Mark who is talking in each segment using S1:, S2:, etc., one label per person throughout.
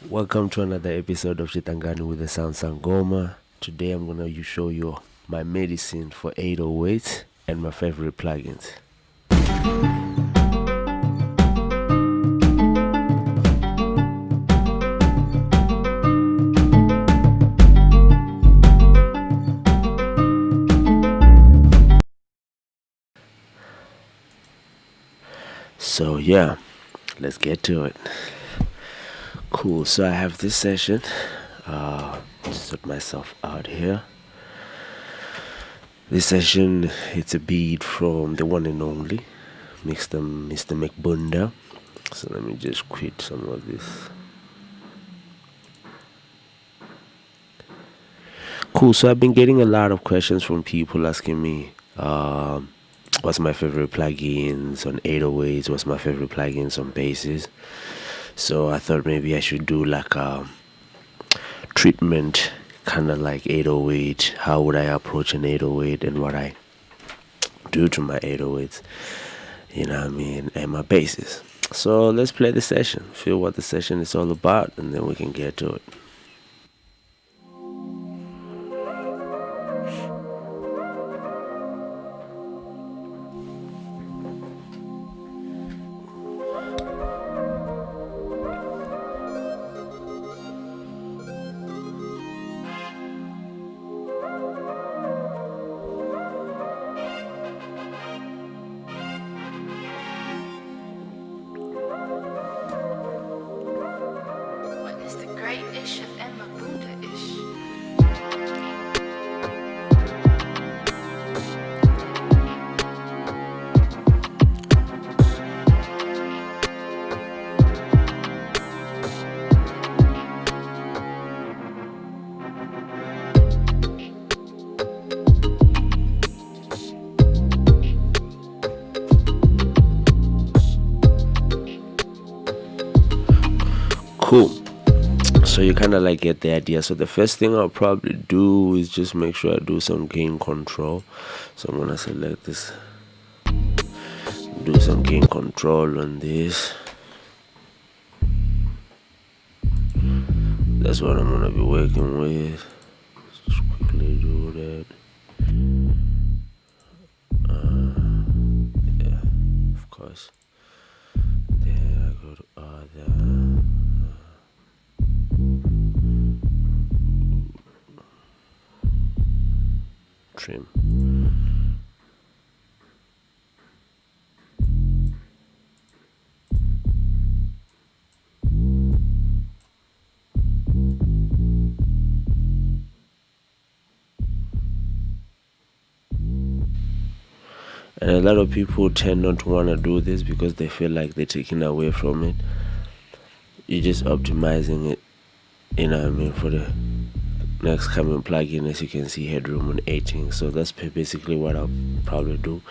S1: Welcome to another episode of TSHITANGANI with the sound SANGOMA. Today I'm going to show you my medicine for 808 and my favorite plugins. So yeah, let's get to it. Cool, so I have this session. Sort myself out here. This session, it's a beat from the one and only Mr. McBunda. So let me just quit some of this. Cool, so I've been getting a lot of questions from people asking me what's my favorite plugins on 808s, what's my favorite plugins on basses. So I thought maybe I should do like a treatment, kind of like 808. How would I approach an 808 and what I do to my 808s, you know what I mean, and my basses. So let's play the session, feel what the session is all about, and then we can get to it. Cool, so you kind of like get the idea. So the first thing I'll probably do is just make sure I do some gain control. So I'm gonna select this, do some gain control on this. That's what I'm gonna be working with. Just quickly do that. Yeah, of course. There I go to other. Trim. And a lot of people tend not to want to do this because they feel like they're taking away from it. You're just optimizing it, you know what I mean, for the next coming plugin. As you can see, headroom on 18, so that's basically what I'll probably do.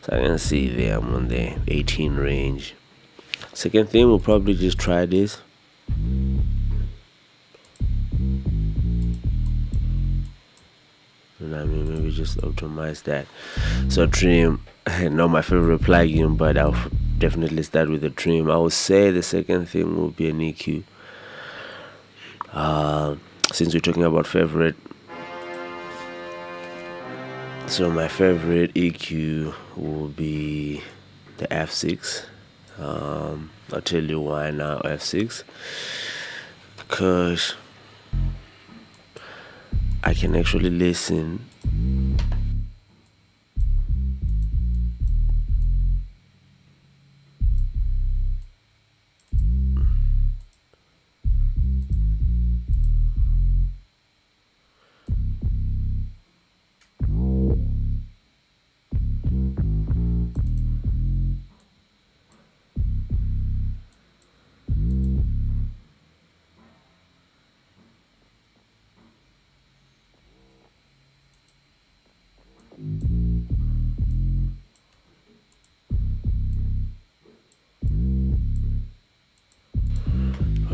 S1: So I can see there I'm on the 18 range. Second thing, we'll probably just try this. You know what I mean, maybe just optimize that. So trim, not my favorite plugin, but I'll definitely start with the trim. I would say the second thing will be an EQ. Since we're talking about favorite, so my favorite EQ will be the F6. I'll tell you why now F6, because I can actually listen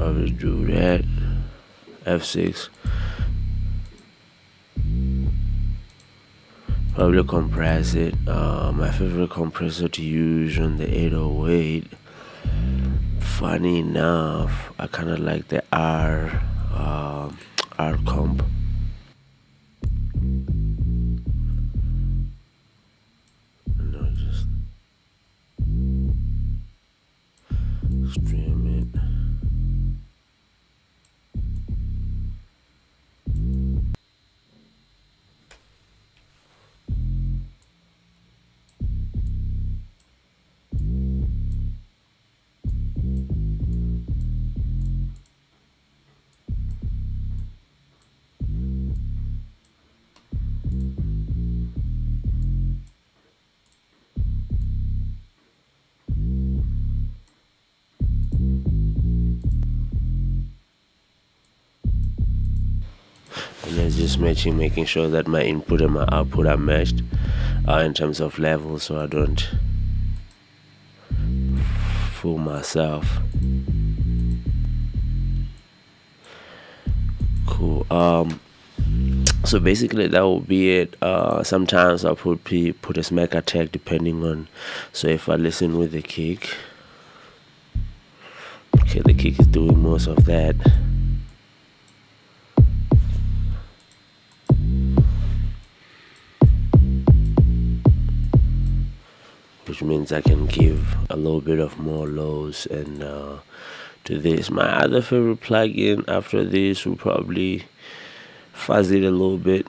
S1: probably do that. F6. Probably compress it. My favorite compressor to use on the 808 Funny enough, I kind of like the R comp. No, just stream it. And then just making sure that my input and my output are matched in terms of level, so I don't fool myself. Cool. So basically that will be it. Sometimes I'll put a smack attack depending on. So if I listen with the kick, okay, the kick is doing most of that. Which means I can give a little bit of more lows and to this. My other favorite plugin after this will probably fuzz it a little bit.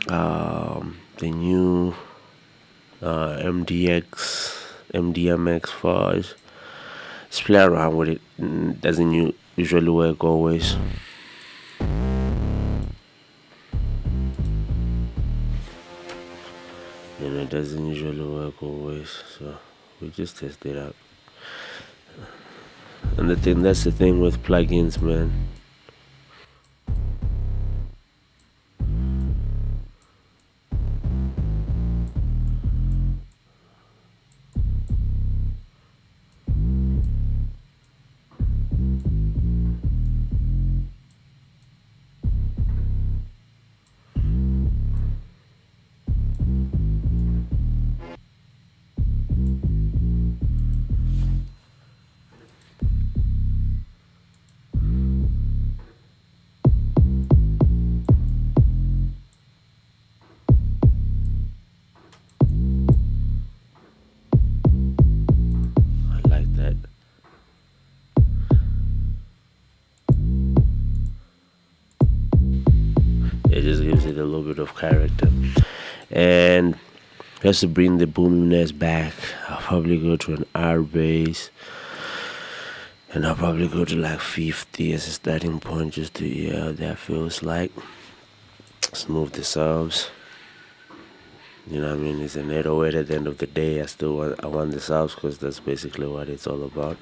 S1: The new MDMX fuzz. Just play around with it. Doesn't usually work always. It doesn't usually work always, so we just test it out. And that's the thing with plugins, man. It just gives it a little bit of character. And just to bring the boominess back, I'll probably go to an R bass, and I'll probably go to like 50 as a starting point, just to hear how that feels like. Smooth the subs. You know what I mean? It's an 808 at the end of the day. I want the subs because that's basically what it's all about.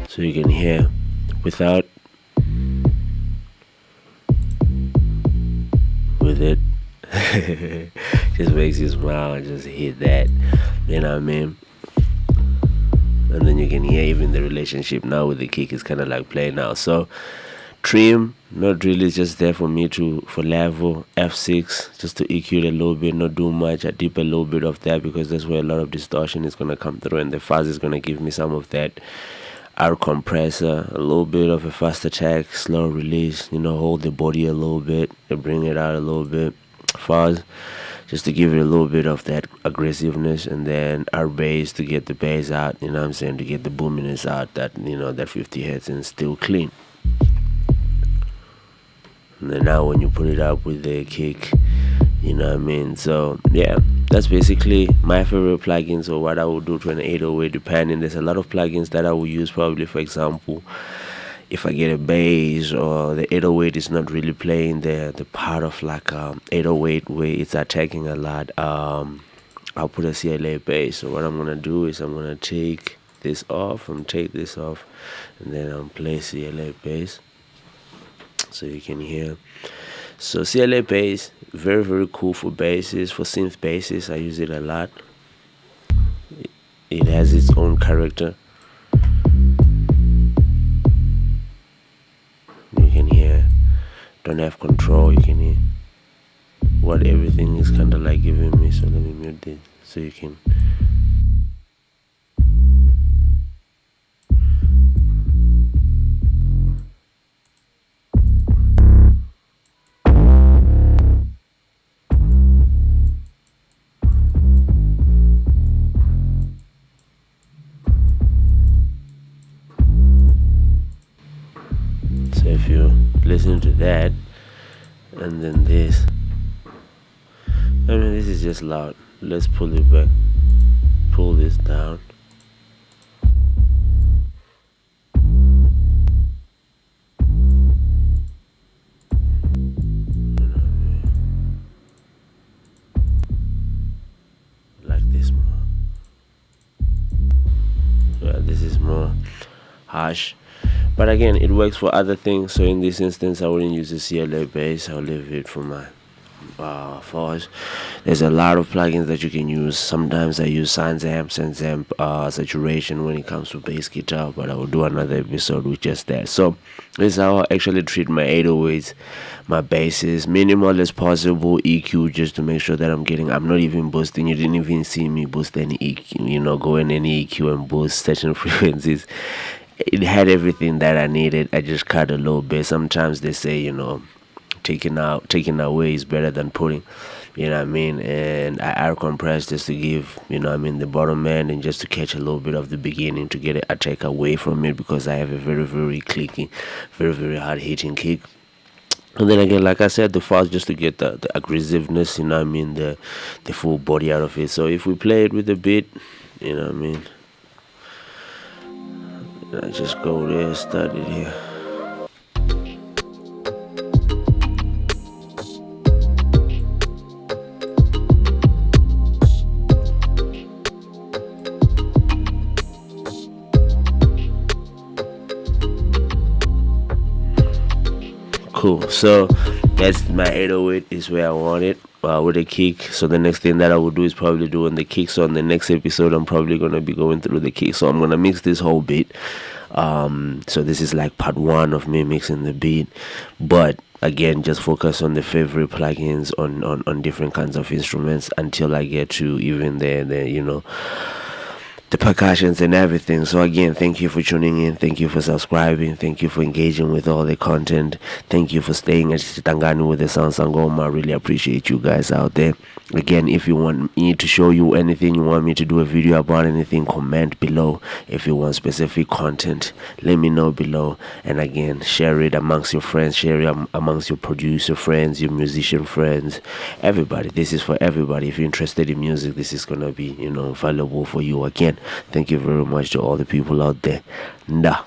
S1: So you can hear without with it. Just makes you smile and just hit that. You know what I mean? And then you can hear even the relationship now with the kick is kind of like playing out. So trim, not really, just there for me for level. F6, just to EQ it a little bit, not do much. I dip a little bit of that because that's where a lot of distortion is going to come through, and the fuzz is going to give me some of that. R compressor, a little bit of a fast attack, slow release, hold the body a little bit and bring it out a little bit. Fuzz, just to give it a little bit of that aggressiveness, and then R bass to get the bass out, to get the boominess out, that that 50 hertz, and still clean. And then now when you put it up with the kick, so yeah, that's basically my favorite plugins, or what I would do to an 808, depending. There's a lot of plugins that I will use, probably, for example, if I get a bass or the 808 is not really playing the part of like 808 where it's attacking a lot, I'll put a CLA bass. So what I'm gonna do is I'm gonna take this off, take this off, and then play CLA bass so you can hear. So CLA bass, very very cool for basses, for synth basses. I use it a lot. It has its own character. You can hear, don't have control. You can hear what everything is kind of like giving me. So let me mute this so you can. So if you listen to that, and then this, I mean, this is just loud. Let's pull it back, pull this down. Like this more. Yeah, this is more harsh. But again, it works for other things. So in this instance, I wouldn't use the CLA bass. I'll leave it for my force. There's a lot of plugins that you can use. Sometimes I use SANGOMA, saturation when it comes to bass guitar, but I will do another episode with just that. So this is how I actually treat my 808s, my basses, minimal as possible, EQ, just to make sure that I'm not even boosting. You didn't even see me boost any EQ, go in any EQ and boost certain frequencies. It had everything that I needed. I just cut a little bit. Sometimes they say, taking away is better than putting, and I air compress just to give, the bottom end, and just to catch a little bit of the beginning, to get a attack away from it, because I have a very very clicky, very very hard hitting kick. And then again, like I said, the fuzz, just to get the aggressiveness, the full body out of it. So if we play it with a beat, I just go there, start it here. Cool. So that's my 808 is where I want it, with a kick. So the next thing that I will do is probably doing the kick. So on the next episode, I'm probably going to be going through the kick. So I'm going to mix this whole beat. So this is like part one of me mixing the beat. But again, just focus on the favorite plugins on different kinds of instruments until I get to even the percussions and everything. So again, thank you for tuning in, thank you for subscribing, thank you for engaging with all the content, thank you for staying at TSHITANGANI with the sound SANGOMA. I really appreciate you guys out there. Again, if you want me to show you anything, you want me to do a video about anything, comment below. If you want specific content, let me know below. And again, share it amongst your friends, share it amongst your producer friends, your musician friends, everybody. This is for everybody. If you're interested in music, this is gonna be valuable for you. Again, thank you very much to all the people out there. Nah.